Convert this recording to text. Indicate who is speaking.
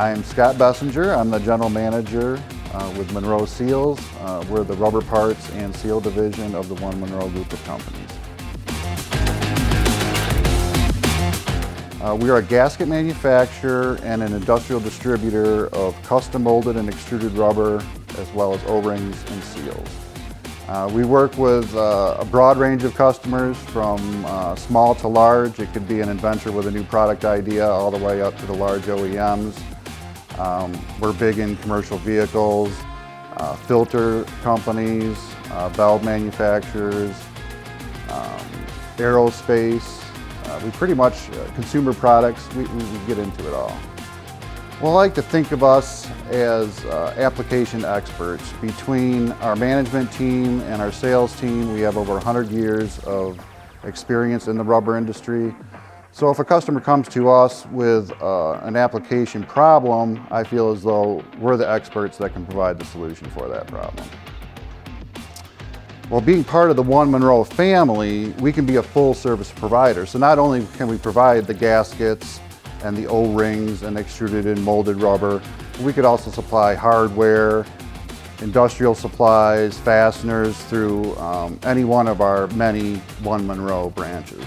Speaker 1: I'm Scott Bessinger. I'm the General Manager with Monroe Seals. We're the rubber parts and seal division of the OneMonroe group of companies. We are a gasket manufacturer and an industrial distributor of custom molded and extruded rubber, as well as O-rings and seals. We work with a broad range of customers, from small to large. It could be an inventor with a new product idea all the way up to the large OEMs. We're big in commercial vehicles, filter companies, valve manufacturers, aerospace. We pretty much, consumer products, we get into it all. Well, I like to think of us as application experts. Between our management team and our sales team, we have over 100 years of experience in the rubber industry. So if a customer comes to us with an application problem, I feel as though we're the experts that can provide the solution for that problem. Well, being part of the OneMonroe family, we can be a full service provider. So not only can we provide the gaskets and the O-rings and extruded and molded rubber, we could also supply hardware, industrial supplies, fasteners through any one of our many OneMonroe branches.